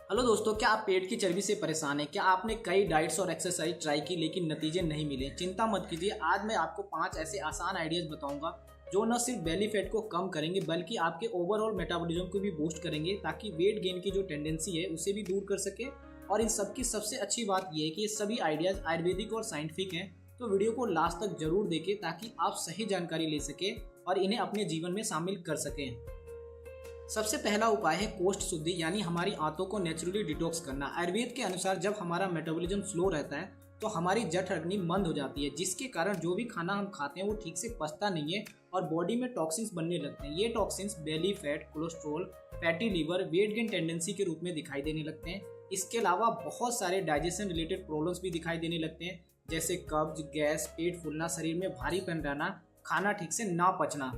Hello दोस्तों, क्या आप पेट की चर्बी से परेशान हैं? क्या आपने कई डाइट्स और एक्सरसाइज ट्राई की लेकिन नतीजे नहीं मिले? चिंता मत कीजिए। आज मैं आपको 5 ऐसे आसान आइडियाज बताऊंगा जो न सिर्फ बेली फैट को कम करेंगे बल्कि आपके ओवरऑल मेटाबॉलिज्म को भी बूस्ट करेंगे ताकि वेट गेन की जो टेंडेंसी है उसे भी दूर कर सके। और इन सब की सबसे अच्छी बात यह है कि ये सभी आइडियाज आयुर्वेदिक और साइंटिफिक हैं। तो वीडियो को लास्ट तक जरूर देखें ताकि आप सही जानकारी ले सकें और इन्हें अपने जीवन में शामिल कर सकें। सबसे पहला उपाय है कोष्ठ शुद्धि, यानी हमारी आंतों को नेचुरली डिटॉक्स करना। आयुर्वेद के अनुसार जब हमारा मेटाबॉलिज्म स्लो रहता है तो हमारी जठ अग्नि मंद हो जाती है, जिसके कारण जो भी खाना हम खाते हैं वो ठीक से पचता नहीं है और बॉडी में टॉक्सिन्स बनने लगते हैं। ये toxins belly fat, cholesterol, fatty liver, weight gain tendency के रूप में दिखाई देने लगते हैं। इसके अलावा बहुत सारे डाइजेशन रिलेटेड प्रॉब्लम्स भी दिखाई देने लगते हैं, जैसे कब्ज, गैस, पेट फूलना, शरीर में भारीपन रहना, खाना ठीक से ना पचना।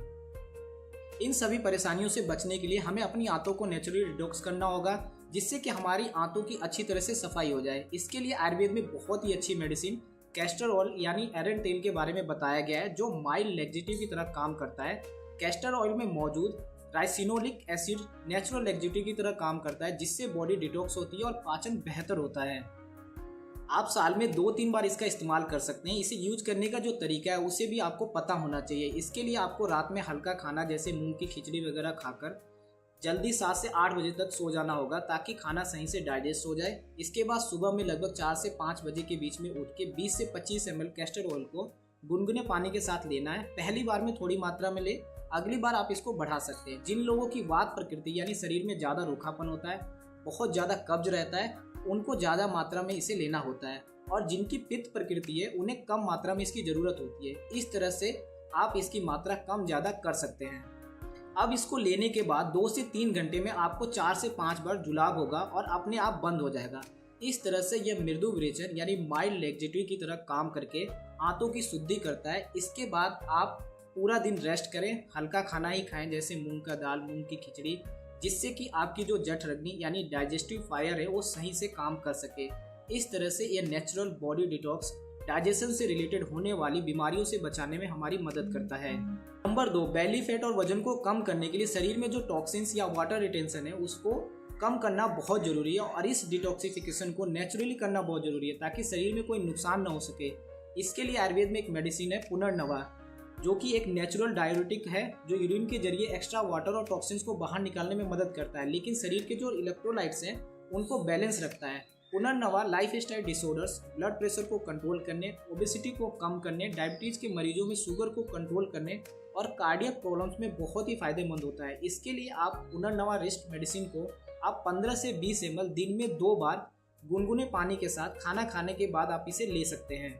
इन सभी परेशानियों से बचने के लिए हमें अपनी आंतों को नेचुरली डिटॉक्स करना होगा, जिससे कि हमारी आंतों की अच्छी तरह से सफाई हो जाए। इसके लिए आयुर्वेद में बहुत ही अच्छी मेडिसिन कैस्टर ऑयल यानी अरंड तेल के बारे में बताया गया है, जो माइल्ड लैक्सेटिव की तरह काम करता है। कैस्टर ऑयल में मौजूद राइसिनोलिक एसिड नेचुरल लैक्सेटिव की तरह काम करता है, जिससे बॉडी डिटॉक्स होती है और पाचन बेहतर होता है। आप साल में 2-3 बार इसका इस्तेमाल कर सकते हैं। इसे यूज करने का जो तरीका है उसे भी आपको पता होना चाहिए। इसके लिए आपको रात में हल्का खाना जैसे मूंग की खिचड़ी वगैरह खाकर जल्दी 7 से 8 बजे तक सो जाना होगा, ताकि खाना सही से डाइजेस्ट हो जाए। इसके बाद सुबह में लगभग 4 से 5 बजे के बीच में उठ के 20 से 25 ml कैस्टर ऑयल को गुनगुने पानी के साथ लेना है। पहली बार में थोड़ी मात्रा में ले, अगली बार आप इसको बढ़ा सकते हैं। जिन लोगों की वात प्रकृति यानी शरीर में ज़्यादा रूखापन होता है, बहुत ज़्यादा कब्ज रहता है, उनको ज़्यादा मात्रा में इसे लेना होता है, और जिनकी पित्त प्रकृति है उन्हें कम मात्रा में इसकी ज़रूरत होती है। इस तरह से आप इसकी मात्रा कम ज़्यादा कर सकते हैं। अब इसको लेने के बाद 2 से 3 घंटे में आपको 4 से 5 बार जुलाब होगा और अपने आप बंद हो जाएगा। इस तरह से यह मृदु विरेचन यानी माइल्ड लैक्सेटिव की तरह काम करके आंतों की शुद्धि करता है। इसके बाद आप पूरा दिन रेस्ट करें, हल्का खाना ही खाएं जैसे मूंग का दाल, मूंग की खिचड़ी, जिससे कि आपकी जो जठ अग्नि यानी डाइजेस्टिव फायर है वो सही से काम कर सके। इस तरह से यह नेचुरल बॉडी डिटॉक्स डाइजेशन से रिलेटेड होने वाली बीमारियों से बचाने में हमारी मदद करता है। नंबर 2, बेली फैट और वजन को कम करने के लिए शरीर में जो टॉक्सिन्स या वाटर रिटेंशन है उसको कम करना बहुत जरूरी है, और इस डिटॉक्सिफिकेशन को नेचुरली करना बहुत जरूरी है ताकि शरीर में कोई नुकसान न हो सके। इसके लिए आयुर्वेद में एक मेडिसिन है पुनर्नवा, जो कि एक नेचुरल डाययूरेटिक है जो यूरिन के जरिए एक्स्ट्रा वाटर और टॉक्सिन्स को बाहर निकालने में मदद करता है, लेकिन शरीर के जो इलेक्ट्रोलाइट्स हैं उनको बैलेंस रखता है। पुनर्नवा life style disorders, blood pressure को कंट्रोल करने, ओबेसिटी को कम करने, डायबिटीज के मरीजों में शुगर को कंट्रोल करने और कार्डियक प्रॉब्लम्स में बहुत ही फायदेमंद होता है। इसके लिए आप पुनर्नवा रिस्ट मेडिसिन को आप 15 से 20 ml दिन में 2 बार गुनगुने पानी के साथ खाना खाने के बाद आप इसे ले सकते हैं।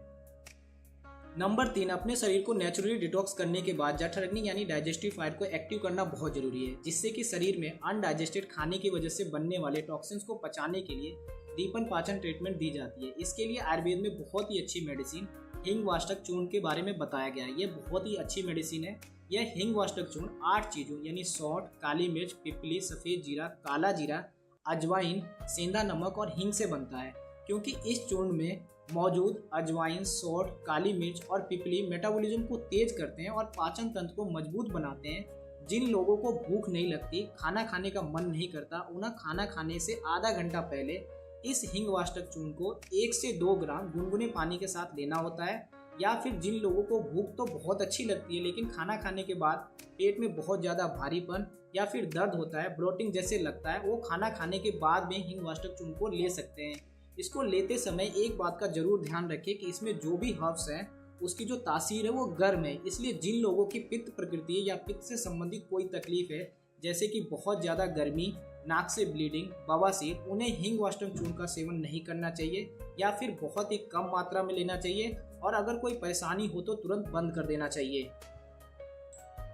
नंबर 3, अपने शरीर को नेचुरली डिटॉक्स करने के बाद जठ अग्नि यानी डाइजेस्टिव फायर को एक्टिव करना बहुत जरूरी है, जिससे कि शरीर में अनडाइजेस्टेड खाने की वजह से बनने वाले टॉक्सिन्स को पचाने के लिए दीपन पाचन ट्रीटमेंट दी जाती है। इसके लिए आयुर्वेद में बहुत ही अच्छी मेडिसिन हिंग वाष्टक चूर्ण के बारे में बताया गया है। यह बहुत ही अच्छी मेडिसिन है। यह हिंग वाष्टक चूर्ण 8 चीज़ों यानी सौंठ, काली मिर्च, पिपली, सफ़ेद जीरा, काला जीरा, अजवाइन, सेंधा नमक और हींग से बनता है। क्योंकि इस चूर्ण में मौजूद अजवाइन, सौंठ, काली मिर्च और पिपली मेटाबॉलिज्म को तेज करते हैं और पाचन तंत्र को मजबूत बनाते हैं। जिन लोगों को भूख नहीं लगती, खाना खाने का मन नहीं करता, उन्हें खाना खाने से आधा घंटा पहले इस हिंग वाष्टक चूर्ण को 1 से 2 ग्राम गुनगुने पानी के साथ लेना होता है। या फिर जिन लोगों को भूख तो बहुत अच्छी लगती है लेकिन खाना खाने के बाद पेट में बहुत ज़्यादा भारीपन या फिर दर्द होता है, ब्लोटिंग जैसे लगता है, वो खाना खाने के बाद में हिंग वाष्टक चूर्ण को ले सकते हैं। इसको लेते समय एक बात का जरूर ध्यान रखें कि इसमें जो भी हर्ब्स हैं उसकी जो तासीर है वो गर्म है। इसलिए जिन लोगों की पित्त प्रकृति है या पित्त से संबंधित कोई तकलीफ है, जैसे कि बहुत ज़्यादा गर्मी, नाक से ब्लीडिंग, बवासीर, उन्हें हिंग वाष्टक चूर्ण का सेवन नहीं करना चाहिए या फिर बहुत ही कम मात्रा में लेना चाहिए, और अगर कोई परेशानी हो तो तुरंत बंद कर देना चाहिए।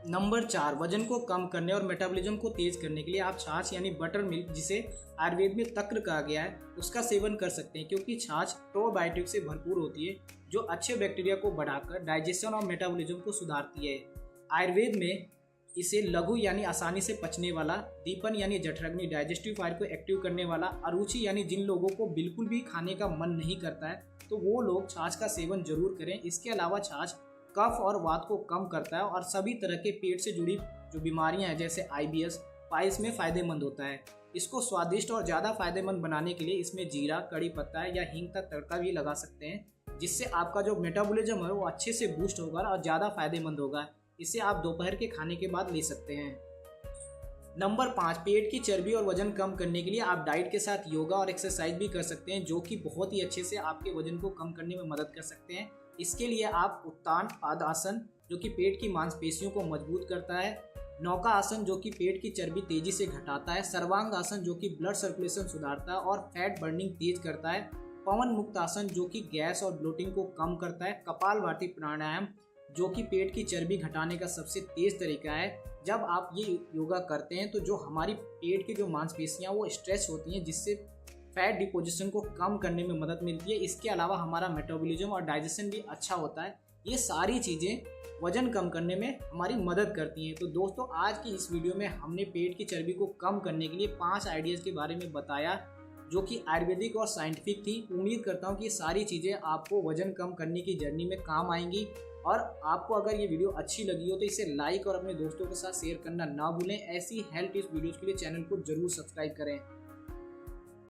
नंबर 4, वजन को कम करने और मेटाबॉलिज्म को तेज करने के लिए आप छाछ यानी बटर मिल्क, जिसे आयुर्वेद में तक्र कहा गया है, उसका सेवन कर सकते हैं। क्योंकि छाछ प्रोबायोटिक से भरपूर होती है जो अच्छे बैक्टीरिया को बढ़ाकर डाइजेशन और मेटाबॉलिज्म को सुधारती है। आयुर्वेद में इसे लघु यानी आसानी से पचने वाला, दीपन यानी जठ अग्नि डाइजेस्टिव फायर को एक्टिव करने वाला, अरुचि यानी जिन लोगों को बिल्कुल भी खाने का मन नहीं करता है तो वो लोग छाछ का सेवन जरूर करें। इसके अलावा छाछ कफ और वात को कम करता है और सभी तरह के पेट से जुड़ी जो बीमारियां हैं जैसे IBS पाइल्स में फ़ायदेमंद होता है। इसको स्वादिष्ट और ज़्यादा फायदेमंद बनाने के लिए इसमें जीरा, कड़ी पत्ता या हींग का तड़का भी लगा सकते हैं, जिससे आपका जो मेटाबॉलिज्म है वो अच्छे से बूस्ट होगा और ज़्यादा फायदेमंद होगा। इसे आप दोपहर के खाने के बाद ले सकते हैं। नंबर 5, पेट की चर्बी और वजन कम करने के लिए आप डाइट के साथ योगा और एक्सरसाइज भी कर सकते हैं, जो कि बहुत ही अच्छे से आपके वजन को कम करने में मदद कर सकते हैं। इसके लिए आप उत्तान पादासन, जो कि पेट की मांसपेशियों को मजबूत करता है, नौका आसन, जो कि पेट की चर्बी तेजी से घटाता है, सर्वांग आसन, जो कि ब्लड सर्कुलेशन सुधारता है और फैट बर्निंग तेज करता है, पवन मुक्त आसन, जो कि गैस और ब्लोटिंग को कम करता है, कपालभाति प्राणायाम, जो कि पेट की चर्बी घटाने का सबसे तेज तरीका है। जब आप ये योगा करते हैं तो जो हमारी पेट की जो मांसपेशियां वो स्ट्रेच होती हैं, जिससे फैट डिपोजिशन को कम करने में मदद मिलती है। इसके अलावा हमारा मेटाबॉलिज्म और डाइजेशन भी अच्छा होता है। ये सारी चीज़ें वजन कम करने में हमारी मदद करती हैं। तो दोस्तों, आज की इस वीडियो में हमने पेट की चर्बी को कम करने के लिए 5 आइडियाज़ के बारे में बताया, जो कि आयुर्वेदिक और साइंटिफिक थी। उम्मीद करता हूँ कि ये सारी चीज़ें आपको वजन कम करने की जर्नी में काम आएंगी। और आपको अगर ये वीडियो अच्छी लगी हो तो इसे लाइक और अपने दोस्तों के साथ शेयर करना ना भूलें। ऐसी हेल्थ टिप्स वीडियोज़ के लिए चैनल को जरूर सब्सक्राइब करें।